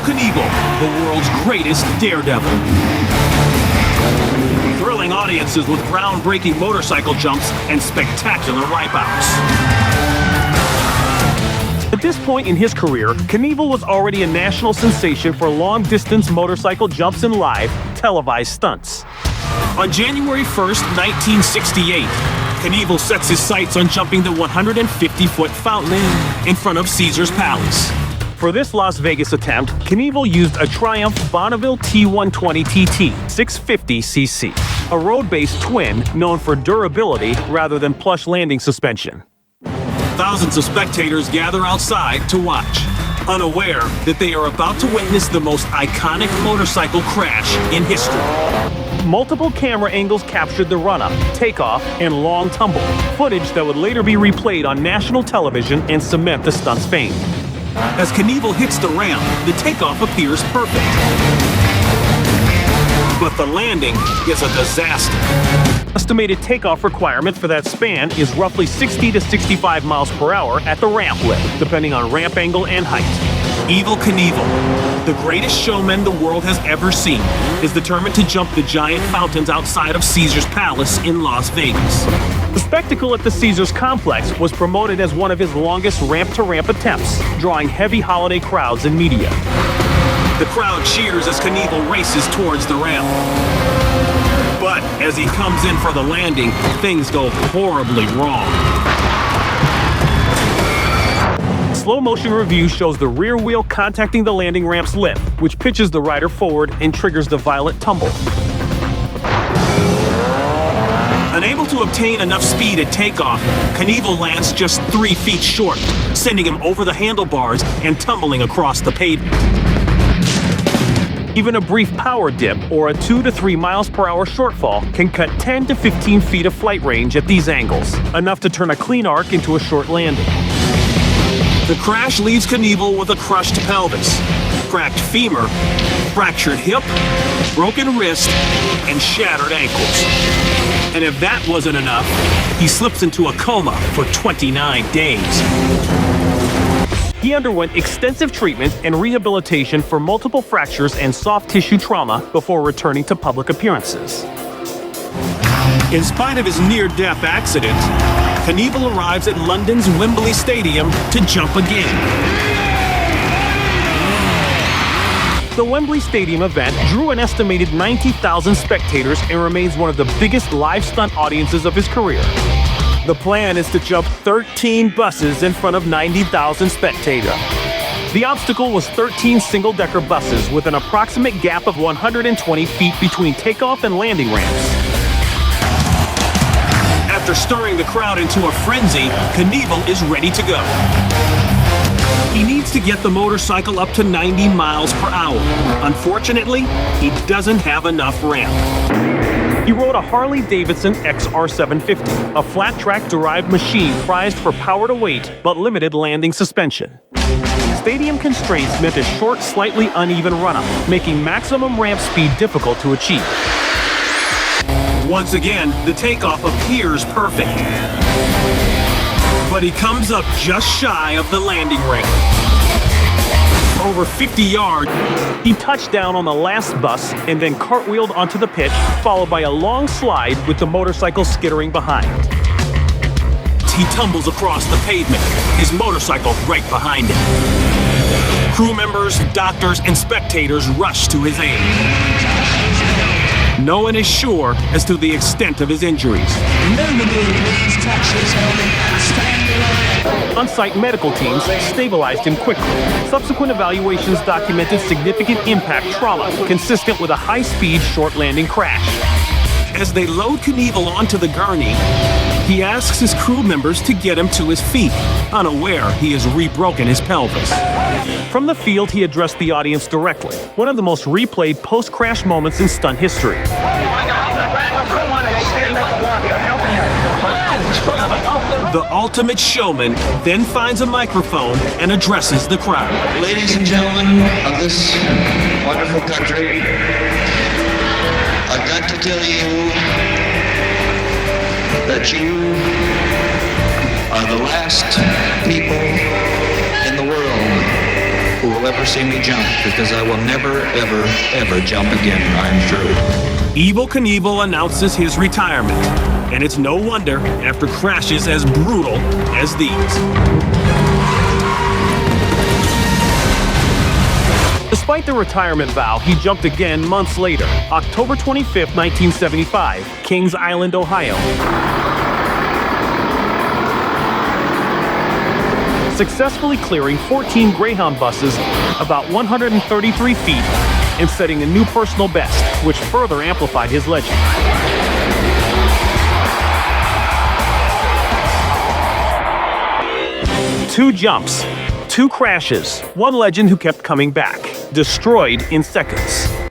Knievel, the world's greatest daredevil. Thrilling audiences with groundbreaking motorcycle jumps and spectacular wipeouts. At this point in his career, Knievel was already a national sensation for long-distance motorcycle jumps and live, televised stunts. On January 1st, 1968, Knievel sets his sights on jumping the 150-foot fountain in front of Caesar's Palace. For this Las Vegas attempt, Knievel used a Triumph Bonneville T120 TT 650cc, a road-based twin known for durability rather than plush landing suspension. Thousands of spectators gather outside to watch, unaware that they are about to witness the most iconic motorcycle crash in history. Multiple camera angles captured the run-up, takeoff, and long tumble, footage that would later be replayed on national television and cement the stunt's fame. As Knievel hits the ramp, the takeoff appears perfect. But the landing is a disaster. Estimated takeoff requirement for that span is roughly 60 to 65 miles per hour at the ramp lip, depending on ramp angle and height. Evel Knievel, the greatest showman the world has ever seen, is determined to jump the giant fountains outside of Caesar's Palace in Las Vegas. The spectacle at the Caesars complex was promoted as one of his longest ramp-to-ramp attempts, drawing heavy holiday crowds and media. The crowd cheers as Knievel races towards the ramp. But as he comes in for the landing, things go horribly wrong. Slow motion review shows the rear wheel contacting the landing ramp's lip, which pitches the rider forward and triggers the violent tumble. Unable to obtain enough speed at takeoff, Knievel lands just 3 feet short, sending him over the handlebars and tumbling across the pavement. Even a brief power dip or a 2 to 3 miles per hour shortfall can cut 10 to 15 feet of flight range at these angles, enough to turn a clean arc into a short landing. The crash leaves Knievel with a crushed pelvis, cracked femur, fractured hip, broken wrist, and shattered ankles. And if that wasn't enough, he slips into a coma for 29 days. He underwent extensive treatment and rehabilitation for multiple fractures and soft tissue trauma before returning to public appearances. In spite of his near-death accident, Knievel arrives at London's Wembley Stadium to jump again. The Wembley Stadium event drew an estimated 90,000 spectators and remains one of the biggest live stunt audiences of his career. The plan is to jump 13 buses in front of 90,000 spectators. The obstacle was 13 single-decker buses with an approximate gap of 120 feet between takeoff and landing ramps. After stirring the crowd into a frenzy, Knievel is ready to go. He needs to get the motorcycle up to 90 miles per hour. Unfortunately, he doesn't have enough ramp. He rode a Harley-Davidson XR750, a flat-track-derived machine prized for power to weight but limited landing suspension. Stadium constraints meant a short, slightly uneven run-up, making maximum ramp speed difficult to achieve. Once again, the takeoff appears perfect. But he comes up just shy of the landing ring. Over 50 yards, he touched down on the last bus and then cartwheeled onto the pitch, followed by a long slide with the motorcycle skittering behind. He tumbles across the pavement, his motorcycle right behind him. Crew members, doctors, and spectators rush to his aid. No one is sure as to the extent of his injuries. On-site medical teams stabilized him quickly. Subsequent evaluations documented significant impact trauma consistent with a high-speed, short-landing crash. As they load Knievel onto the gurney, he asks his crew members to get him to his feet, unaware he has re-broken his pelvis. From the field, he addressed the audience directly, one of the most replayed post-crash moments in stunt history. The ultimate showman then finds a microphone and addresses the crowd. Ladies and gentlemen of this wonderful country, I've got to tell you that you are the last people in the world who will ever see me jump, because I will never, ever, ever jump again. I'm through. Evel Knievel announces his retirement, and it's no wonder after crashes as brutal as these. Despite the retirement vow, he jumped again months later, October 25, 1975, Kings Island, Ohio. Successfully clearing 14 Greyhound buses about 133 feet and setting a new personal best, which further amplified his legend. Two jumps, two crashes, one legend who kept coming back, destroyed in seconds.